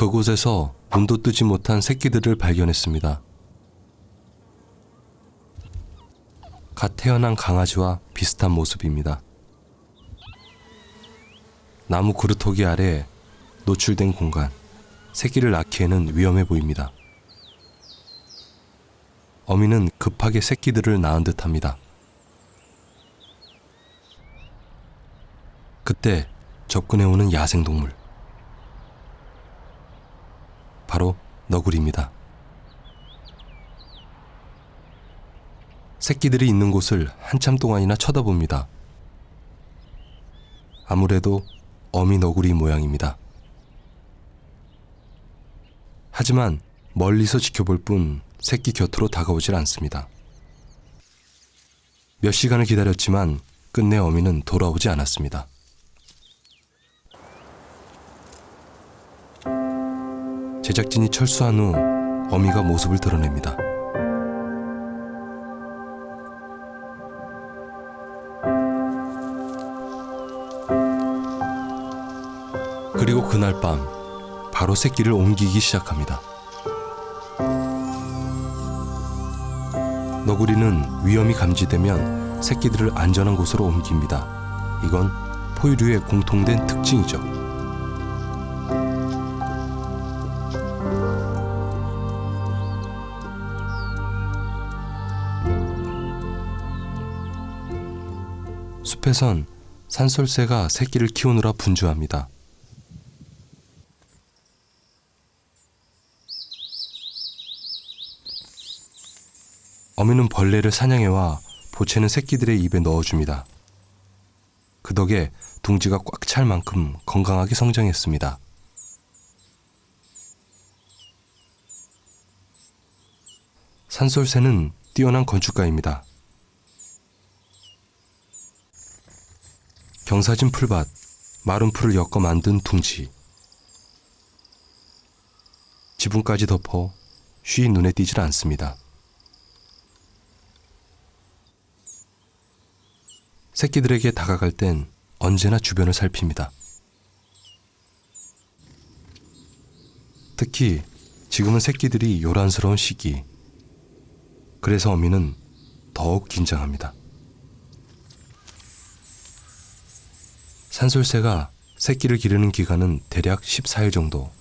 그곳에서 눈도 뜨지 못한 새끼들을 발견했습니다. 갓 태어난 강아지와 비슷한 모습입니다. 나무 그루터기 아래 노출된 공간, 새끼를 낳기에는 위험해 보입니다. 어미는 급하게 새끼들을 낳은 듯합니다. 그때 접근해오는 야생동물, 바로 너구리입니다. 새끼들이 있는 곳을 한참 동안이나 쳐다봅니다. 아무래도 어미 너구리 모양입니다. 하지만 멀리서 지켜볼 뿐 새끼 곁으로 다가오질 않습니다. 몇 시간을 기다렸지만 끝내 어미는 돌아오지 않았습니다. 제작진이 철수한 후 어미가 모습을 드러냅니다. 그리고 그날 밤 바로 새끼를 옮기기 시작합니다. 너구리는 위험이 감지되면 새끼들을 안전한 곳으로 옮깁니다. 이건 포유류의 공통된 특징이죠. 숲에선 산설새가 새끼를 키우느라 분주합니다. 어미는 벌레를 사냥해와 보채는 새끼들의 입에 넣어줍니다. 그 덕에 둥지가 꽉 찰 만큼 건강하게 성장했습니다. 산설새는 뛰어난 건축가입니다. 경사진 풀밭, 마른 풀을 엮어 만든 둥지. 지붕까지 덮어 쉬이 눈에 띄질 않습니다. 새끼들에게 다가갈 땐 언제나 주변을 살핍니다. 특히 지금은 새끼들이 요란스러운 시기. 그래서 어미는 더욱 긴장합니다. 산설새가 새끼를 기르는 기간은 대략 14일 정도.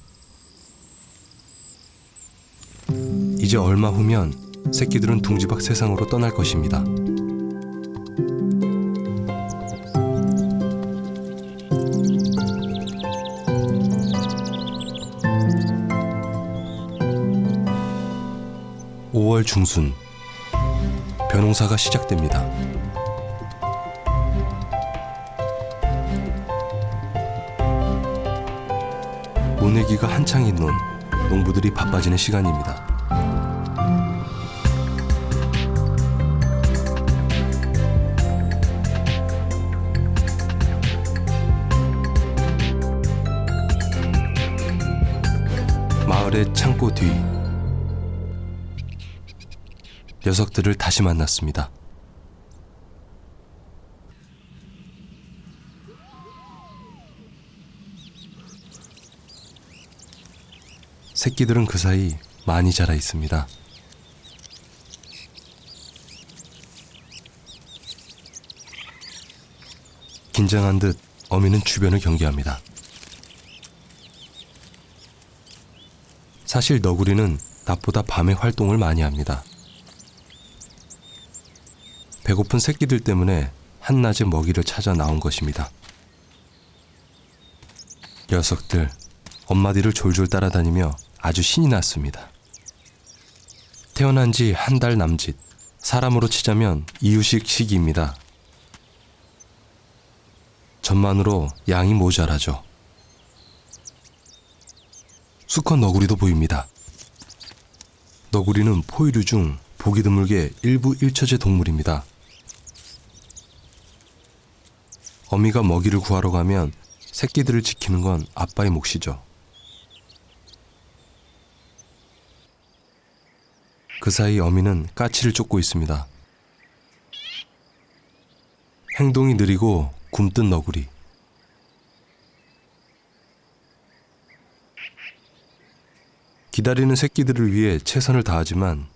이제 얼마 후면 새끼들은 둥지 밖 세상으로 떠날 것입니다. (5월) 중순, 벼농사가 시작됩니다. 모내기가 한창인 논, 농부들이 바빠지는 시간입니다. 마을의 창고 뒤, 녀석들을 다시 만났습니다. 새끼들은 그 사이 많이 자라 있습니다. 긴장한 듯 어미는 주변을 경계합니다. 사실 너구리는 낮보다 밤에 활동을 많이 합니다. 배고픈 새끼들 때문에 한낮에 먹이를 찾아 나온 것입니다. 녀석들, 엄마 뒤를 졸졸 따라다니며 아주 신이 났습니다. 태어난 지 한 달 남짓, 사람으로 치자면 이유식 시기입니다. 전만으로 양이 모자라죠. 수컷 너구리도 보입니다. 너구리는 포유류 중 보기 드물게 일부 일처제 동물입니다. 어미가 먹이를 구하러 가면 새끼들을 지키는 건 아빠의 몫이죠. 그 사이 어미는 까치를 쫓고 있습니다. 행동이 느리고 굼뜬 너구리. 기다리는 새끼들을 위해 최선을 다하지만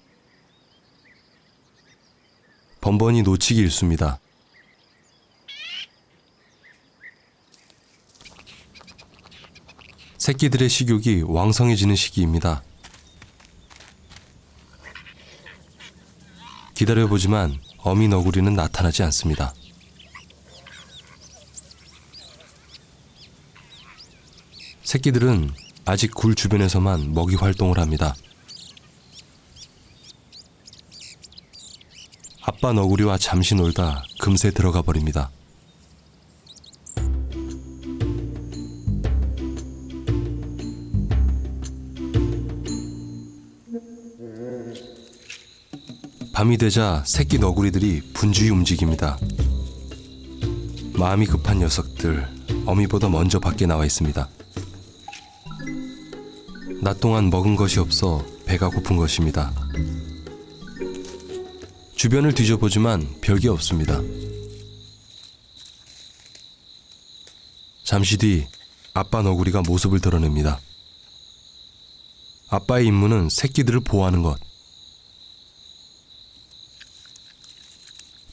번번이 놓치기 일쑤입니다. 새끼들의 식욕이 왕성해지는 시기입니다. 기다려보지만 어미 너구리는 나타나지 않습니다. 새끼들은 아직 굴 주변에서만 먹이 활동을 합니다. 아빠 너구리와 잠시 놀다 금세 들어가 버립니다. 밤이 되자 새끼 너구리들이 분주히 움직입니다. 마음이 급한 녀석들, 어미보다 먼저 밖에 나와 있습니다. 낮 동안 먹은 것이 없어 배가 고픈 것입니다. 주변을 뒤져보지만 별게 없습니다. 잠시 뒤 아빠 너구리가 모습을 드러냅니다. 아빠의 임무는 새끼들을 보호하는 것.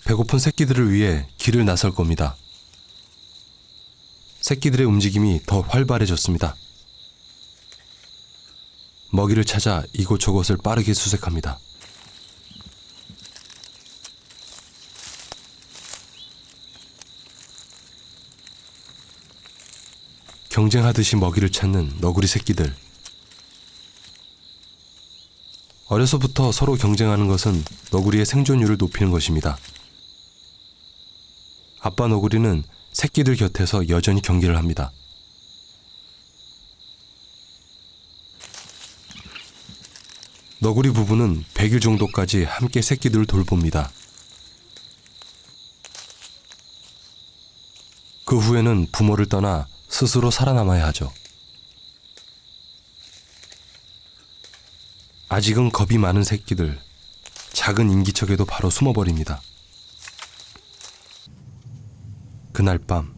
배고픈 새끼들을 위해 길을 나설 겁니다. 새끼들의 움직임이 더 활발해졌습니다. 먹이를 찾아 이곳저곳을 빠르게 수색합니다. 경쟁하듯이 먹이를 찾는 너구리 새끼들. 어려서부터 서로 경쟁하는 것은 너구리의 생존율을 높이는 것입니다. 아빠 너구리는 새끼들 곁에서 여전히 경계를 합니다. 너구리 부부는 100일 정도까지 함께 새끼들을 돌봅니다. 그 후에는 부모를 떠나 스스로 살아남아야 하죠. 아직은 겁이 많은 새끼들, 작은 인기척에도 바로 숨어버립니다. 그날 밤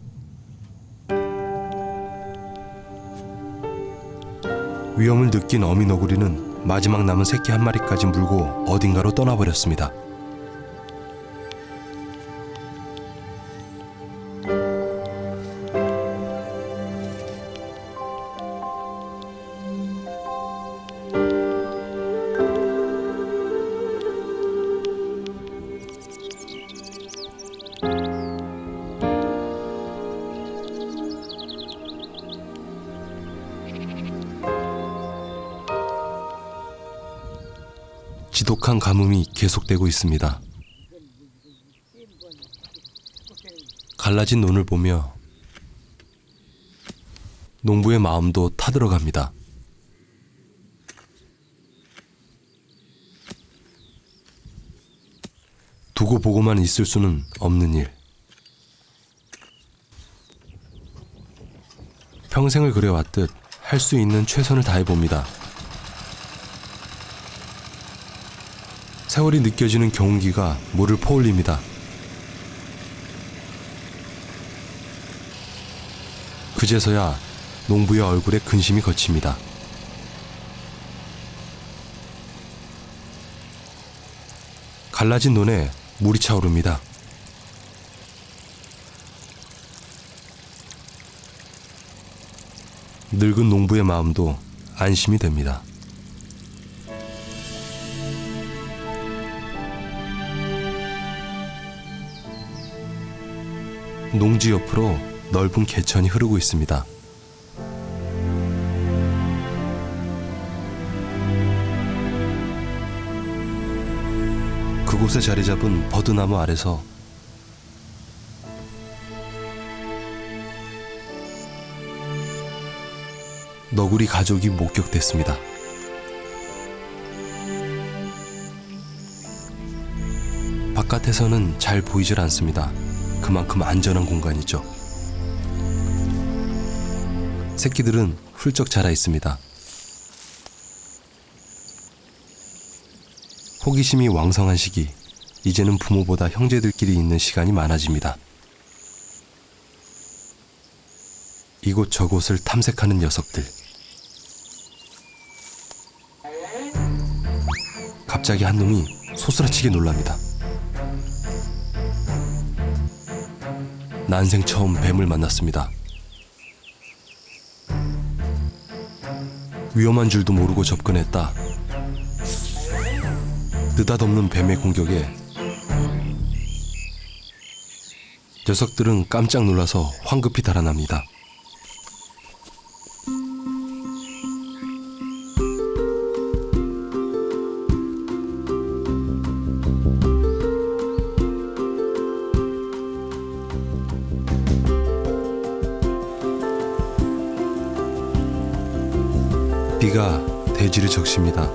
위험을 느낀 어미 너구리는 마지막 남은 새끼 한 마리까지 물고 어딘가로 떠나버렸습니다. 지독한 가뭄이 계속되고 있습니다. 갈라진 논을 보며 농부의 마음도 타들어갑니다. 두고 보고만 있을 수는 없는 일. 평생을 그려왔듯 할 수 있는 최선을 다해봅니다. 세월이 느껴지는 경운기가 물을 퍼올립니다. 그제서야 농부의 얼굴에 근심이 걷힙니다. 갈라진 논에 물이 차오릅니다. 늙은 농부의 마음도 안심이 됩니다. 농지 옆으로 넓은 개천이 흐르고 있습니다. 그곳에 자리 잡은 버드나무 아래서 너구리 가족이 목격됐습니다. 바깥에서는 잘 보이질 않습니다. 그만큼 안전한 공간이죠. 새끼들은 훌쩍 자라 있습니다. 호기심이 왕성한 시기, 이제는 부모보다 형제들끼리 있는 시간이 많아집니다. 이곳저곳을 탐색하는 녀석들. 갑자기 한 놈이 소스라치게 놀랍니다. 난생 처음 뱀을 만났습니다. 위험한 줄도 모르고 접근했다. 느닷없는 뱀의 공격에 녀석들은 깜짝 놀라서 황급히 달아납니다. 비가 대지를 적십니다.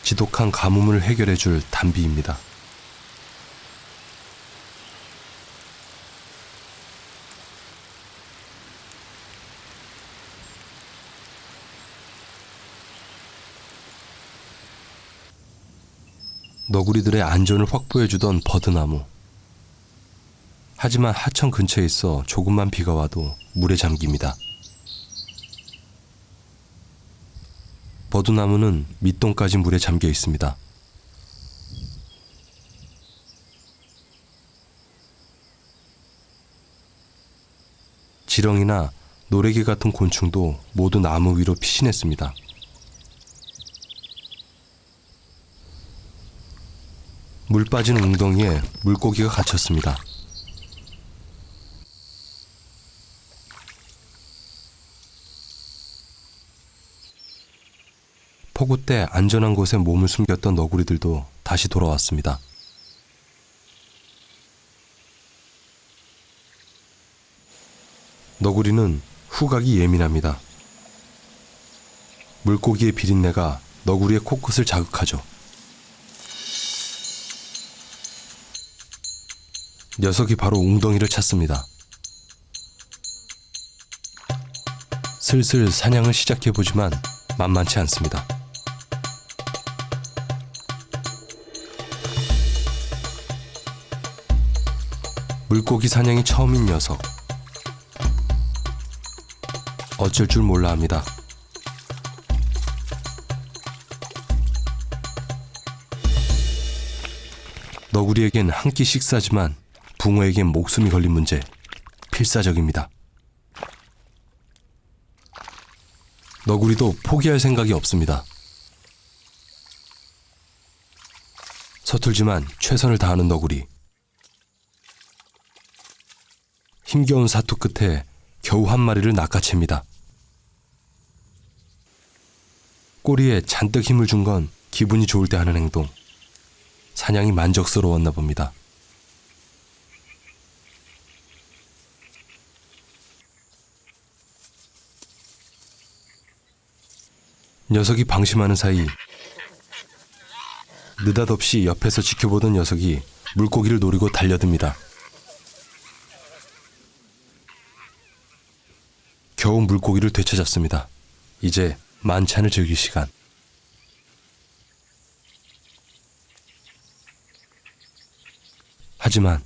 지독한 가뭄을 해결해줄 단비입니다. 너구리들의 안전을 확보해주던 버드나무. 하지만 하천 근처에 있어 조금만 비가 와도 물에 잠깁니다. 버드나무는 밑동까지 물에 잠겨 있습니다. 지렁이나 노래개 같은 곤충도 모두 나무 위로 피신했습니다. 물 빠진 웅덩이에 물고기가 갇혔습니다. 폭우 때 안전한 곳에 몸을 숨겼던 너구리들도 다시 돌아왔습니다. 너구리는 후각이 예민합니다. 물고기의 비린내가 너구리의 코끝을 자극하죠. 녀석이 바로 웅덩이를 찾습니다. 슬슬 사냥을 시작해보지만 만만치 않습니다. 물고기 사냥이 처음인 녀석. 어쩔 줄 몰라 합니다. 너구리에겐 한 끼 식사지만 붕어에겐 목숨이 걸린 문제, 필사적입니다. 너구리도 포기할 생각이 없습니다. 서툴지만 최선을 다하는 너구리. 힘겨운 사투 끝에 겨우 한 마리를 낚아챕니다. 꼬리에 잔뜩 힘을 준 건 기분이 좋을 때 하는 행동. 사냥이 만족스러웠나 봅니다. 녀석이 방심하는 사이 느닷없이 옆에서 지켜보던 녀석이 물고기를 노리고 달려듭니다. 겨우 물고기를 되찾았습니다. 이제 만찬을 즐길 시간. 하지만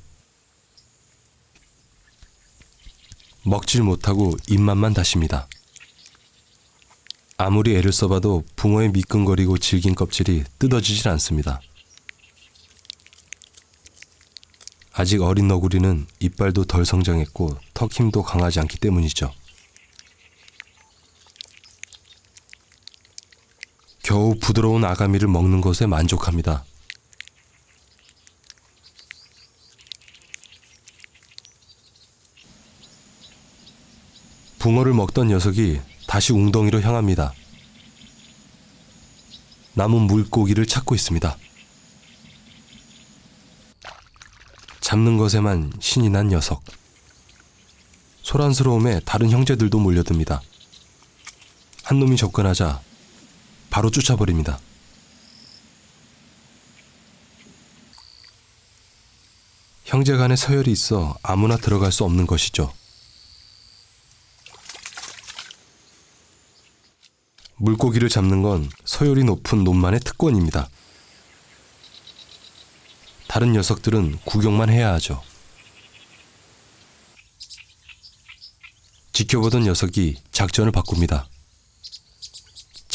먹질 못하고 입맛만 다십니다. 아무리 애를 써봐도 붕어의 미끈거리고 질긴 껍질이 뜯어지질 않습니다. 아직 어린 너구리는 이빨도 덜 성장했고 턱 힘도 강하지 않기 때문이죠. 겨우 부드러운 아가미를 먹는 것에 만족합니다. 붕어를 먹던 녀석이 다시 웅덩이로 향합니다. 남은 물고기를 찾고 있습니다. 잡는 것에만 신이 난 녀석. 소란스러움에 다른 형제들도 몰려듭니다. 한 놈이 접근하자 바로 쫓아버립니다. 형제 간에 서열이 있어 아무나 들어갈 수 없는 것이죠. 물고기를 잡는 건 서열이 높은 놈만의 특권입니다. 다른 녀석들은 구경만 해야 하죠. 지켜보던 녀석이 작전을 바꿉니다.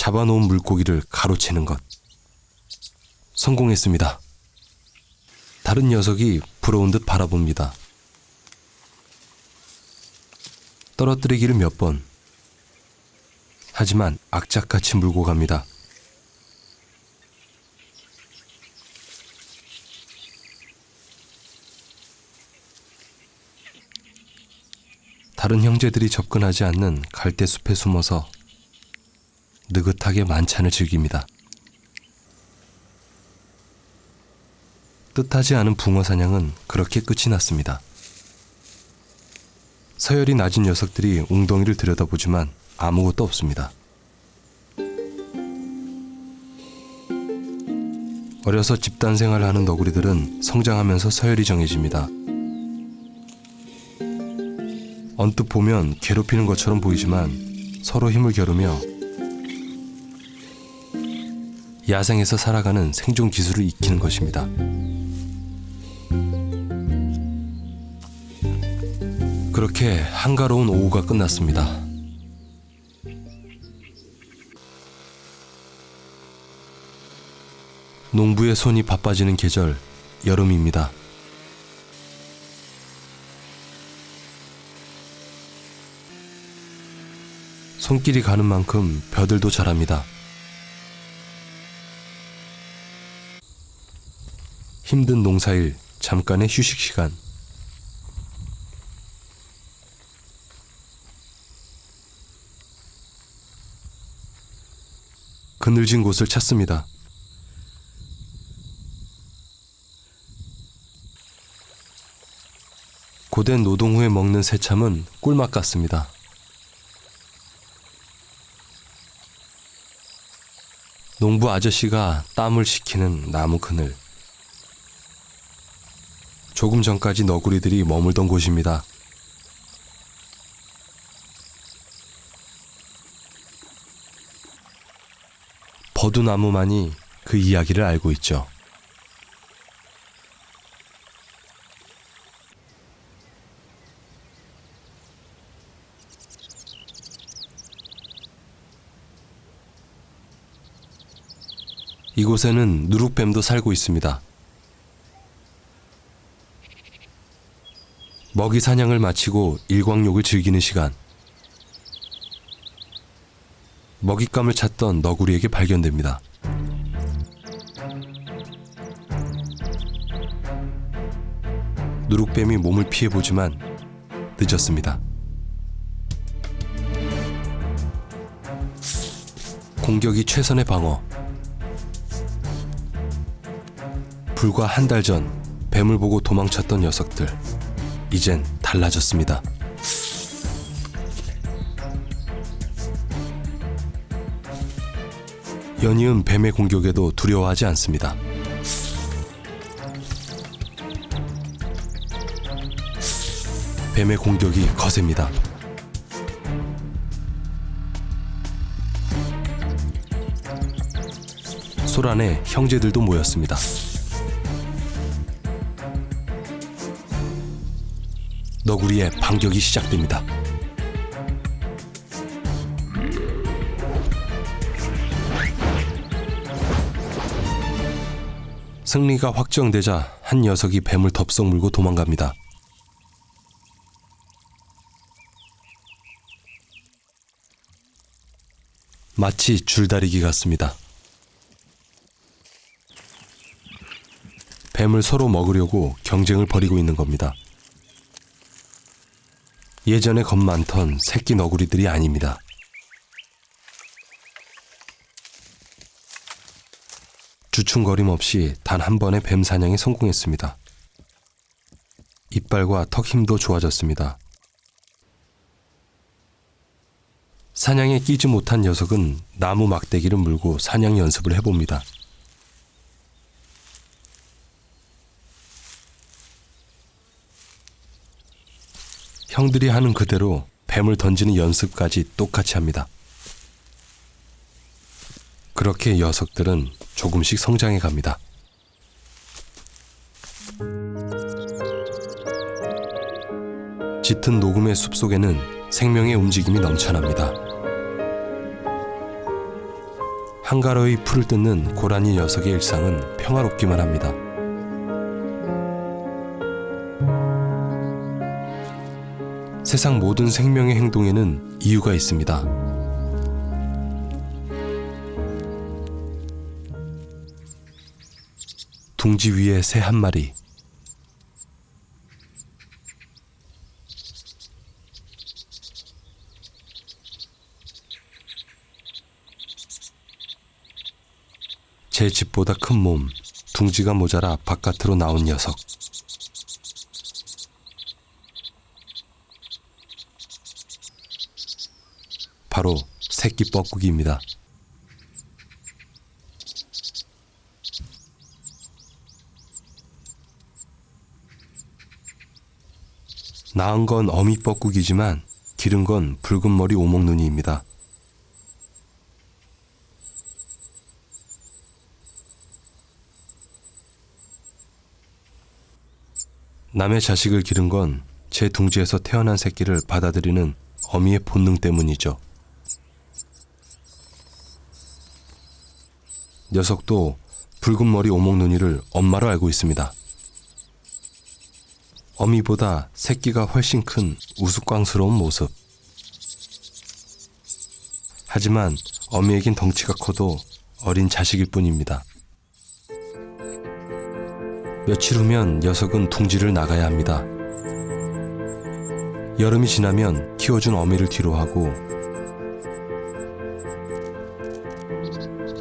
잡아놓은 물고기를 가로채는 것. 성공했습니다. 다른 녀석이 부러운 듯 바라봅니다. 떨어뜨리기를 몇 번. 하지만 악착같이 물고 갑니다. 다른 형제들이 접근하지 않는 갈대숲에 숨어서 느긋하게 만찬을 즐깁니다. 뜻하지 않은 붕어 사냥은 그렇게 끝이 났습니다. 서열이 낮은 녀석들이 웅덩이를 들여다보지만 아무것도 없습니다. 어려서 집단 생활을 하는 너구리들은 성장하면서 서열이 정해집니다. 언뜻 보면 괴롭히는 것처럼 보이지만 서로 힘을 겨루며 야생에서 살아가는 생존 기술을 익히는 것입니다. 그렇게 한가로운 오후가 끝났습니다. 농부의 손이 바빠지는 계절, 여름입니다. 손길이 가는 만큼 벼들도 자랍니다. 힘든 농사일, 잠깐의 휴식 시간. 그늘진 곳을 찾습니다. 고된 노동 후에 먹는 새참은 꿀맛 같습니다. 농부 아저씨가 땀을 식히는 나무 그늘. 조금 전까지 너구리들이 머물던 곳입니다. 버두나무만이 그 이야기를 알고 있죠. 이곳에는 누룩뱀도 살고 있습니다. 먹이 사냥을 마치고 일광욕을 즐기는 시간. 먹잇감을 찾던 너구리에게 발견됩니다. 누룩뱀이 몸을 피해보지만 늦었습니다. 공격이 최선의 방어. 불과 한 달 전 뱀을 보고 도망쳤던 녀석들, 이젠 달라졌습니다. 연이은 뱀의 공격에도 두려워하지 않습니다. 뱀의 공격이 거셉니다. 소란에 형제들도 모였습니다. 너구리의 반격이 시작됩니다. 승리가 확정되자 한 녀석이 뱀을 덥석 물고 도망갑니다. 마치 줄다리기 같습니다. 뱀을 서로 먹으려고 경쟁을 벌이고 있는 겁니다. 예전에 겁 많던 새끼 너구리들이 아닙니다. 주춤거림 없이 단 한 번의 뱀 사냥에 성공했습니다. 이빨과 턱 힘도 좋아졌습니다. 사냥에 끼지 못한 녀석은 나무 막대기를 물고 사냥 연습을 해봅니다. 형들이 하는 그대로 뱀을 던지는 연습까지 똑같이 합니다. 그렇게 녀석들은 조금씩 성장해 갑니다. 짙은 녹음의 숲속에는 생명의 움직임이 넘쳐납니다. 한가로이 풀을 뜯는 고라니 녀석의 일상은 평화롭기만 합니다. 세상 모든 생명의 행동에는 이유가 있습니다. 둥지 위에 새 한 마리. 제 집보다 큰 몸, 둥지가 모자라 바깥으로 나온 녀석. 바로 새끼 뻐꾸기입니다. 낳은 건 어미 뻐꾸기지만 기른 건 붉은 머리 오목눈이입니다. 남의 자식을 기른 건 제 둥지에서 태어난 새끼를 받아들이는 어미의 본능 때문이죠. 녀석도 붉은 머리 오목눈이를 엄마로 알고 있습니다. 어미보다 새끼가 훨씬 큰 우스꽝스러운 모습. 하지만 어미에겐 덩치가 커도 어린 자식일 뿐입니다. 며칠 후면 녀석은 둥지를 나가야 합니다. 여름이 지나면 키워준 어미를 뒤로하고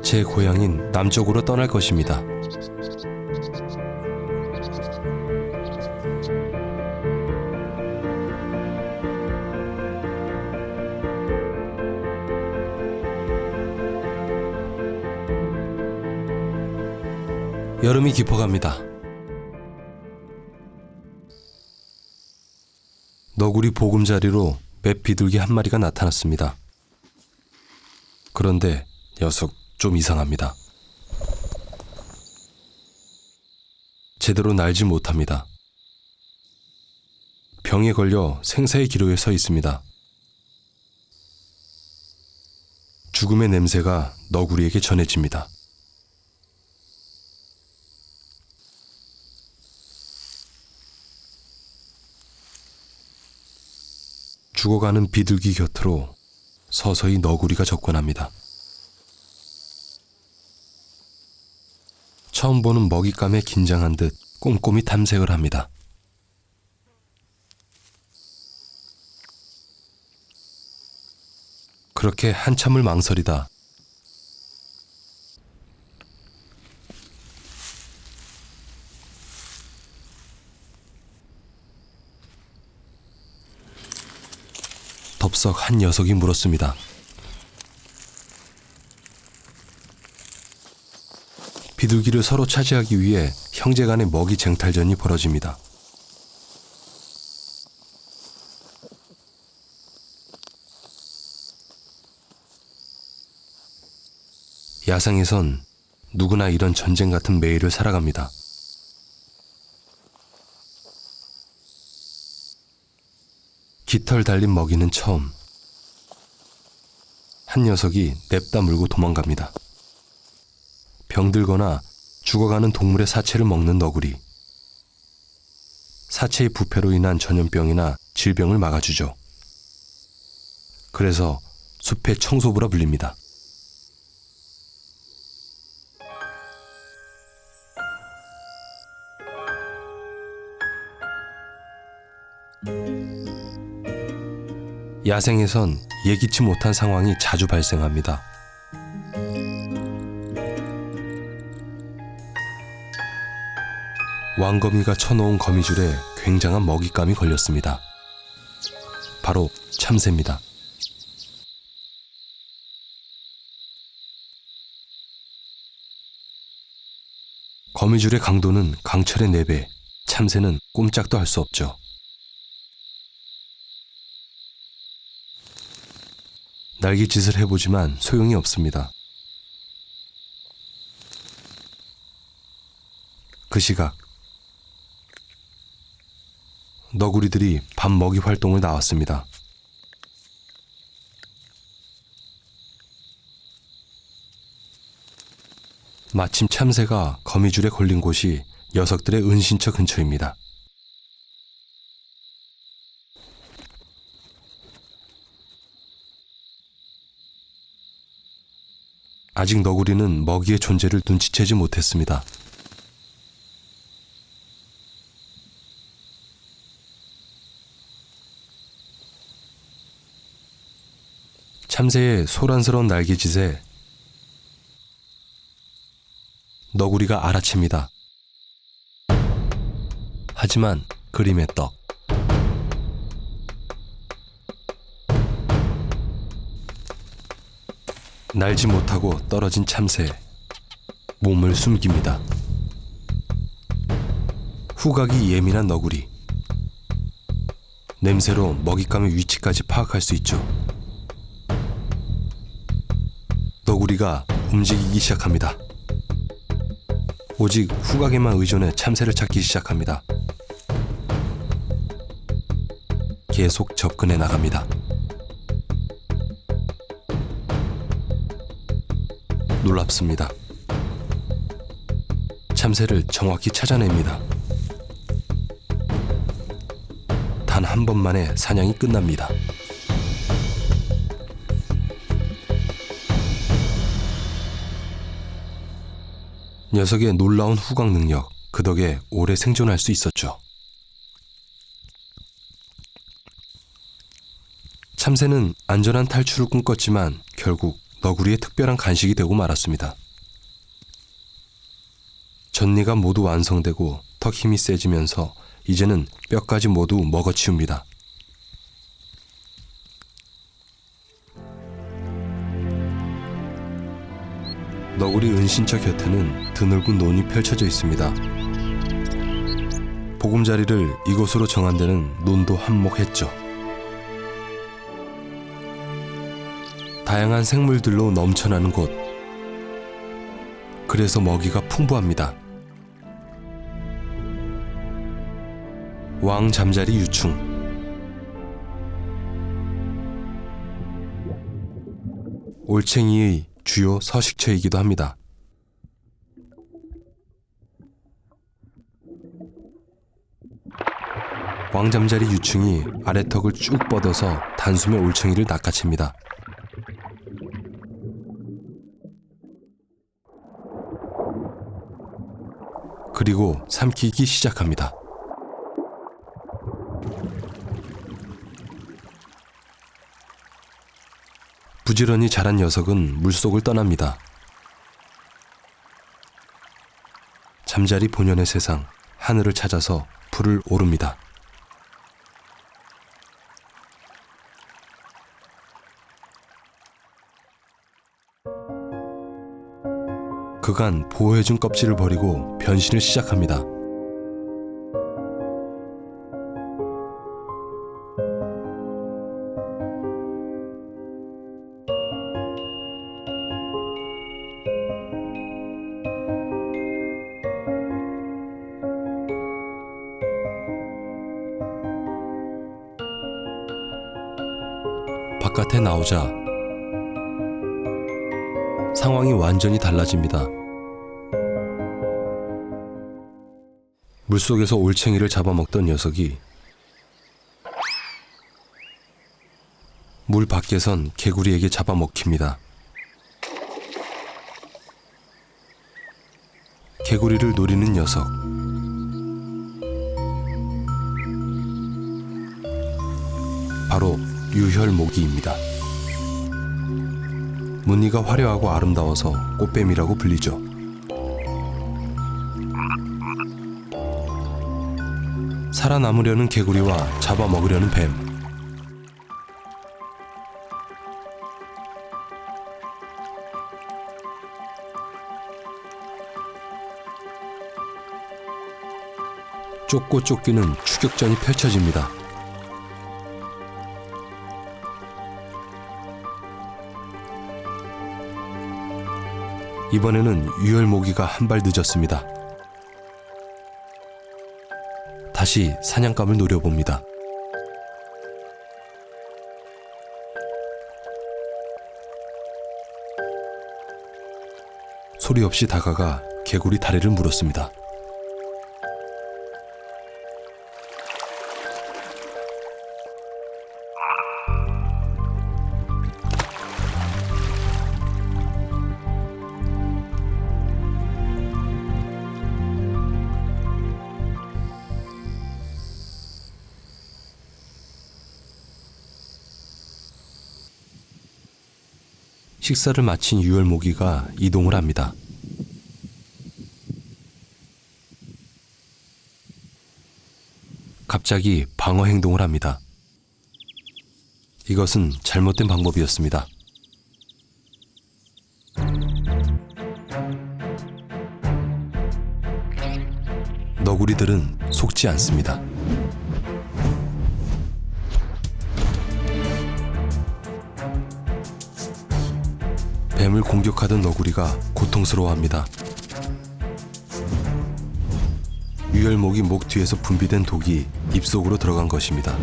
제 고향인 남쪽으로 떠날 것입니다. 여름이 깊어갑니다. 너구리 보금자리로 맷 비둘기 한 마리가 나타났습니다. 그런데 녀석 좀 이상합니다. 제대로 날지 못합니다. 병에 걸려 생사의 기로에 서 있습니다. 죽음의 냄새가 너구리에게 전해집니다. 죽어가는 비둘기 곁으로 서서히 너구리가 접근합니다. 처음 보는 먹잇감에 긴장한 듯 꼼꼼히 탐색을 합니다. 그렇게 한참을 망설이다 덥석 한 녀석이 물었습니다. 비둘기를 서로 차지하기 위해 형제간의 먹이 쟁탈전이 벌어집니다. 야생에선 누구나 이런 전쟁 같은 매일을 살아갑니다. 깃털 달린 먹이는 처음. 한 녀석이 냅다 물고 도망갑니다. 병들거나 죽어가는 동물의 사체를 먹는 너구리. 사체의 부패로 인한 전염병이나 질병을 막아주죠. 그래서 숲의 청소부라 불립니다. 야생에선 예기치 못한 상황이 자주 발생합니다. 왕거미가 쳐놓은 거미줄에 굉장한 먹잇감이 걸렸습니다. 바로 참새입니다. 거미줄의 강도는 강철의 4배, 참새는 꼼짝도 할 수 없죠. 날갯짓을 해보지만 소용이 없습니다. 그 시각 너구리들이 밤 먹이 활동을 나왔습니다. 마침 참새가 거미줄에 걸린 곳이 녀석들의 은신처 근처입니다. 아직 너구리는 먹이의 존재를 눈치채지 못했습니다. 참새의 소란스러운 날개짓에 너구리가 알아챕니다. 하지만 그림의 떡. 날지 못하고 떨어진 참새. 몸을 숨깁니다. 후각이 예민한 너구리. 냄새로 먹잇감의 위치까지 파악할 수 있죠. 너구리가 움직이기 시작합니다. 오직 후각에만 의존해 참새를 찾기 시작합니다. 계속 접근해 나갑니다. 놀랍습니다. 참새를 정확히 찾아냅니다. 단 한 번만에 사냥이 끝납니다. 녀석의 놀라운 후각 능력, 그 덕에 오래 생존할 수 있었죠. 참새는 안전한 탈출을 꿈꿨지만 결국 너구리의 특별한 간식이 되고 말았습니다. 전니가 모두 완성되고 턱 힘이 세지면서 이제는 뼈까지 모두 먹어치웁니다. 너구리 은신처 곁에는 드넓은 논이 펼쳐져 있습니다. 보금자리를 이곳으로 정한 데는 논도 한몫했죠. 다양한 생물들로 넘쳐나는 곳. 그래서 먹이가 풍부합니다. 왕 잠자리 유충. 올챙이의 주요 서식처이기도 합니다. 왕잠자리 유충이 아래턱을 쭉 뻗어서 단숨에 올챙이를 낚아챕니다. 그리고 삼키기 시작합니다. 부지런히 자란 녀석은 물속을 떠납니다. 잠자리 본연의 세상, 하늘을 찾아서 풀을 오릅니다. 그간 보호해준 껍질을 버리고 변신을 시작합니다. 바깥에 나오자 상황이 완전히 달라집니다. 물속에서 올챙이를 잡아먹던 녀석이 물 밖에선 개구리에게 잡아먹힙니다. 개구리를 노리는 녀석. 바로 유혈모기입니다. 무늬가 화려하고 아름다워서 꽃뱀이라고 불리죠. 살아남으려는 개구리와 잡아먹으려는 뱀. 쫓고 쫓기는 추격전이 펼쳐집니다. 이번에는 유혈모기가 한 발 늦었습니다. 다시 사냥감을 노려봅니다. 소리 없이 다가가 개구리 다리를 물었습니다. 식사를 마친 유혈모기가 이동을 합니다. 갑자기 방어 행동을 합니다. 이것은 잘못된 방법이었습니다. 너구리들은 속지 않습니다. 뱀을 공격하던 너구리가 고통스러워합니다. 유혈목이 목 뒤에서 분비된 독이 입속으로 들어간 것입니다.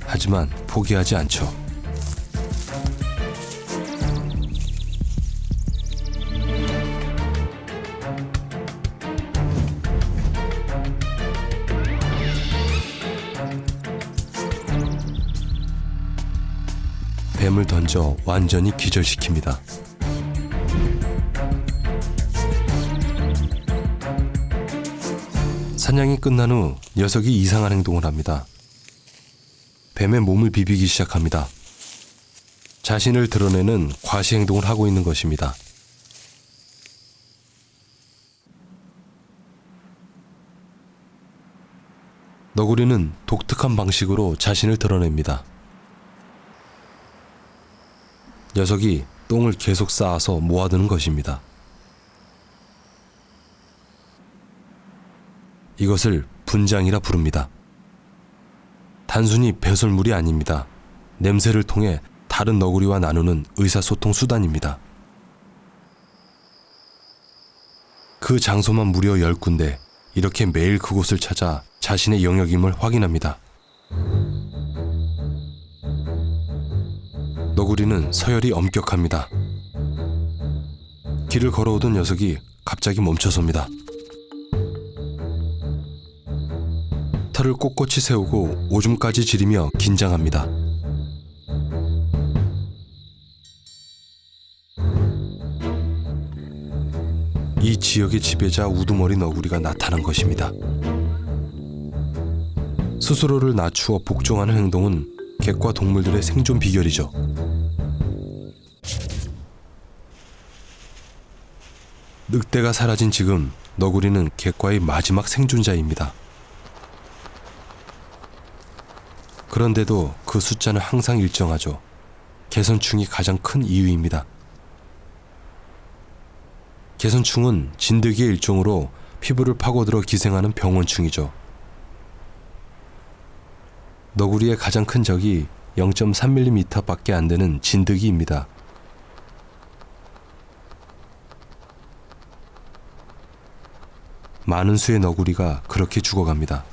하지만 포기하지 않죠. 뱀을 던져 완전히 기절시킵니다. 사냥이 끝난 후 녀석이 이상한 행동을 합니다. 뱀의 몸을 비비기 시작합니다. 자신을 드러내는 과시 행동을 하고 있는 것입니다. 너구리는 독특한 방식으로 자신을 드러냅니다. 녀석이 똥을 계속 쌓아서 모아두는 것입니다. 이것을 분장이라 부릅니다. 단순히 배설물이 아닙니다. 냄새를 통해 다른 너구리와 나누는 의사소통 수단입니다. 그 장소만 무려 10군데, 이렇게 매일 그곳을 찾아 자신의 영역임을 확인합니다. 너구리는 서열이 엄격합니다. 길을 걸어오던 녀석이 갑자기 멈춰섭니다. 털을 꼿꼿이 세우고 오줌까지 지리며 긴장합니다. 이 지역의 지배자 우두머리 너구리가 나타난 것입니다. 스스로를 낮추어 복종하는 행동은 객과 동물들의 생존 비결이죠. 늑대가 사라진 지금 너구리는 객과의 마지막 생존자입니다. 그런데도 그 숫자는 항상 일정하죠. 개선충이 가장 큰 이유입니다. 개선충은 진드기의 일종으로 피부를 파고들어 기생하는 병원충이죠. 너구리의 가장 큰 적이 0.3mm 밖에 안 되는 진드기입니다. 많은 수의 너구리가 그렇게 죽어갑니다.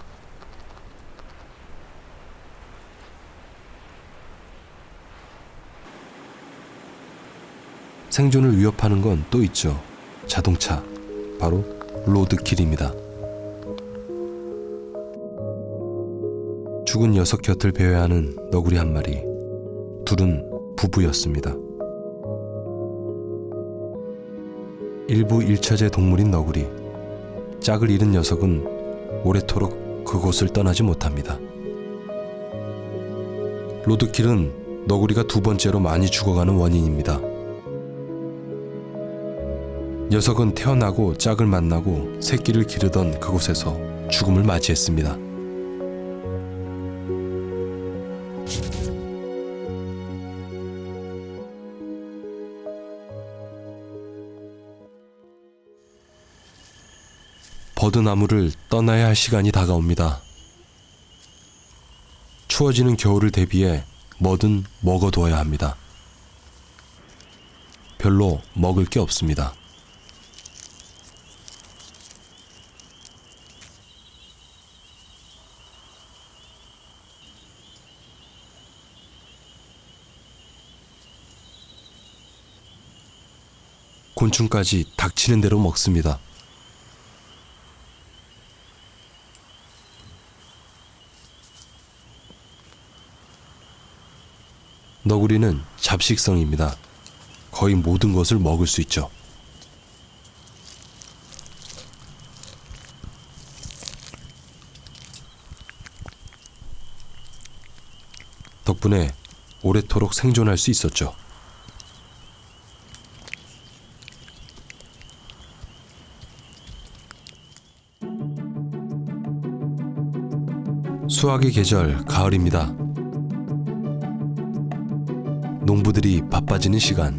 생존을 위협하는 건 또 있죠. 자동차, 바로 로드킬입니다. 죽은 녀석 곁을 배회하는 너구리 한 마리. 둘은 부부였습니다. 일부 일처제 동물인 너구리. 짝을 잃은 녀석은 오래도록 그곳을 떠나지 못합니다. 로드킬은 너구리가 두 번째로 많이 죽어가는 원인입니다. 녀석은 태어나고 짝을 만나고 새끼를 기르던 그곳에서 죽음을 맞이했습니다. 버드나무를 떠나야 할 시간이 다가옵니다. 추워지는 겨울을 대비해 뭐든 먹어두어야 합니다. 별로 먹을 게 없습니다. 곤충까지 닥치는 대로 먹습니다. 너구리는 잡식성입니다. 거의 모든 것을 먹을 수 있죠. 덕분에 오래도록 생존할 수 있었죠. 수확의 계절 가을입니다. 농부들이 바빠지는 시간.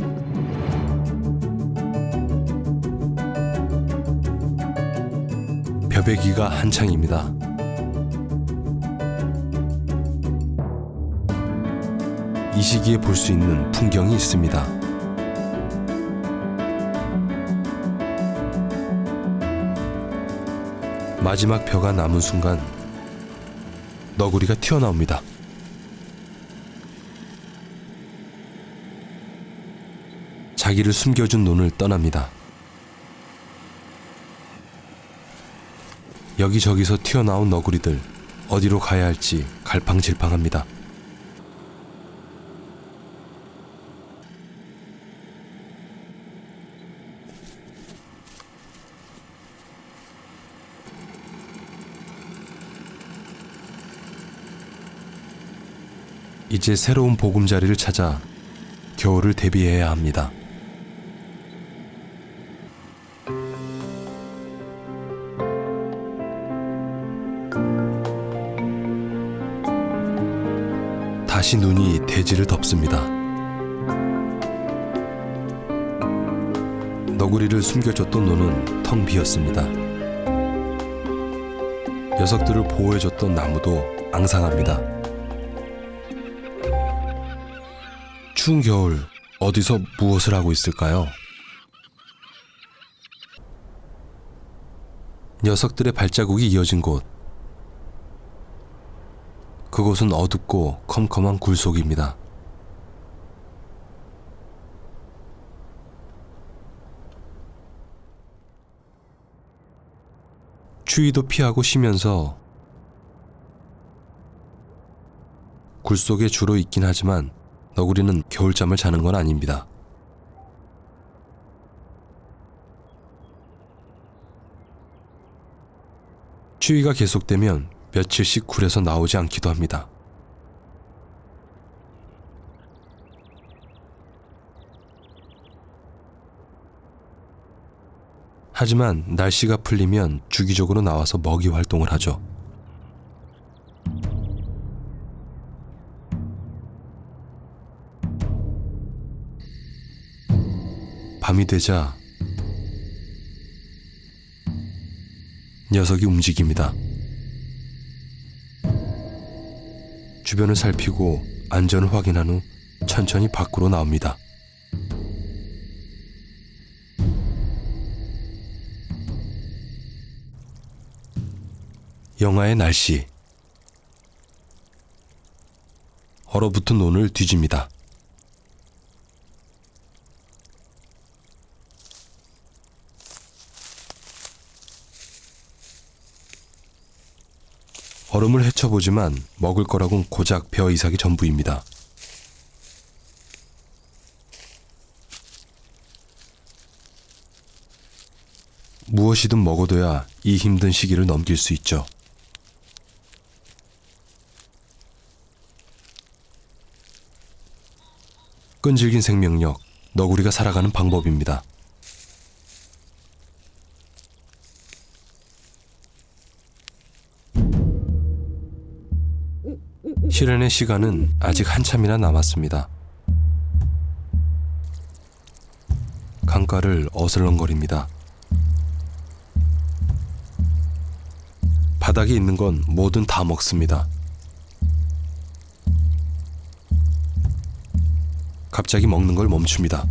벼베기가 한창입니다. 이 시기에 볼 수 있는 풍경이 있습니다. 마지막 벼가 남은 순간 너구리가 튀어나옵니다. 자기를 숨겨준 논을 떠납니다. 여기저기서 튀어나온 너구리들, 어디로 가야 할지 갈팡질팡합니다. 이제 새로운 보금자리를 찾아 겨울을 대비해야 합니다. 다시 눈이 대지를 덮습니다. 너구리를 숨겨줬던 논은 텅 비었습니다. 녀석들을 보호해줬던 나무도 앙상합니다. 추운 겨울 어디서 무엇을 하고 있을까요? 녀석들의 발자국이 이어진 곳. 그곳은 어둡고 컴컴한 굴속입니다. 추위도 피하고 쉬면서 굴속에 주로 있긴 하지만 너구리는 겨울잠을 자는 건 아닙니다. 추위가 계속되면 며칠씩 굴에서 나오지 않기도 합니다. 하지만 날씨가 풀리면 주기적으로 나와서 먹이 활동을 하죠. 밤이 되자 녀석이 움직입니다. 주변을 살피고 안전을 확인한 후 천천히 밖으로 나옵니다. 영하의 날씨. 얼어붙은 논을 뒤집니다. 얼음을 헤쳐보지만 먹을 거라곤 고작 벼 이삭이 전부입니다. 무엇이든 먹어둬야 이 힘든 시기를 넘길 수 있죠. 끈질긴 생명력, 너구리가 살아가는 방법입니다. 실현의 시간은 아직 한참이나 남았습니다. 강가를 어슬렁거립니다. 바닥에 있는 건 뭐든 다 먹습니다. 갑자기 먹는 걸 멈춥니다.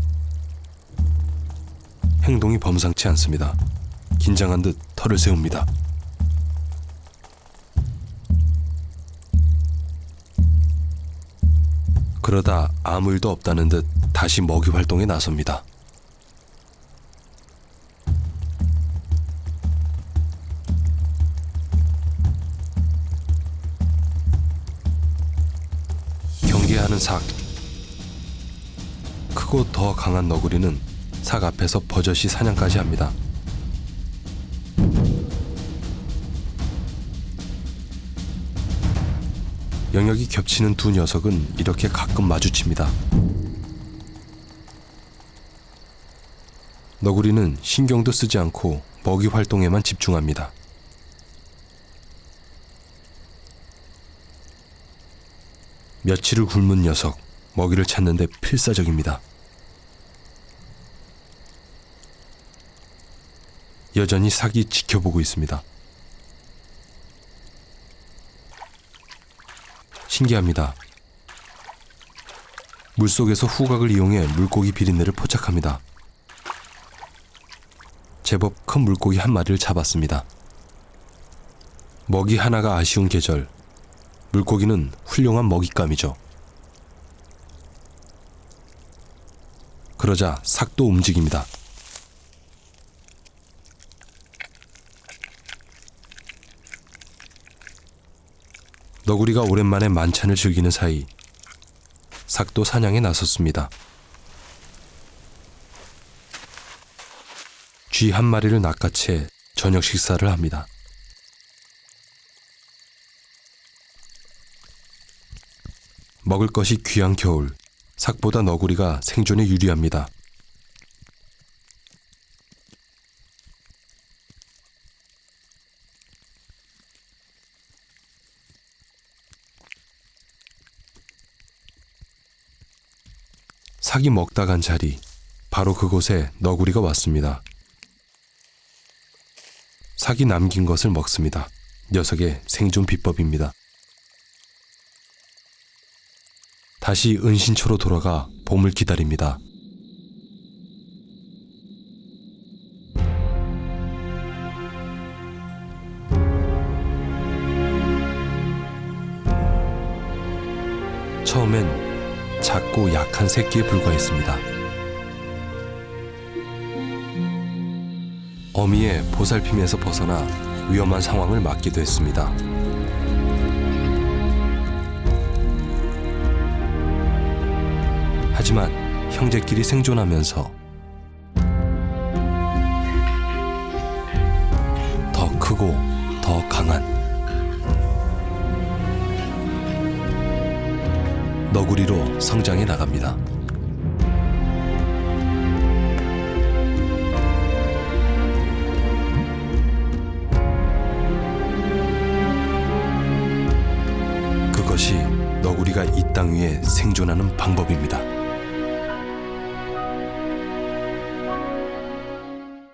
행동이 범상치 않습니다. 긴장한 듯 털을 세웁니다. 그러다 아무 일도 없다는 듯 다시 먹이 활동에 나섭니다. 뭉치게 하는 삭. 크고 더 강한 너구리는 삭 앞에서 버젓이 사냥까지 합니다. 영역이 겹치는 두 녀석은 이렇게 가끔 마주칩니다. 너구리는 신경도 쓰지 않고 먹이 활동에만 집중합니다. 며칠을 굶은 녀석, 먹이를 찾는데 필사적입니다. 여전히 삭이 지켜보고 있습니다. 신기합니다. 물속에서 후각을 이용해 물고기 비린내를 포착합니다. 제법 큰 물고기 한 마리를 잡았습니다. 먹이 하나가 아쉬운 계절, 물고기는 훌륭한 먹잇감이죠. 그러자 삭도 움직입니다. 너구리가 오랜만에 만찬을 즐기는 사이 삭도 사냥에 나섰습니다. 쥐 한 마리를 낚아채 저녁 식사를 합니다. 먹을 것이 귀한 겨울, 삭보다 너구리가 생존에 유리합니다. 삭이 먹다 간 자리, 바로 그곳에 너구리가 왔습니다. 삭이 남긴 것을 먹습니다. 녀석의 생존 비법입니다. 다시 은신처로 돌아가 봄을 기다립니다. 처음엔 작고 약한 새끼에 불과했습니다. 어미의 보살핌에서 벗어나 위험한 상황을 맞기도 했습니다. 하지만 형제끼리 생존하면서 더 크고 더 강한 너구리로 성장해 나갑니다. 그것이 너구리가 이 땅 위에 생존하는 방법입니다.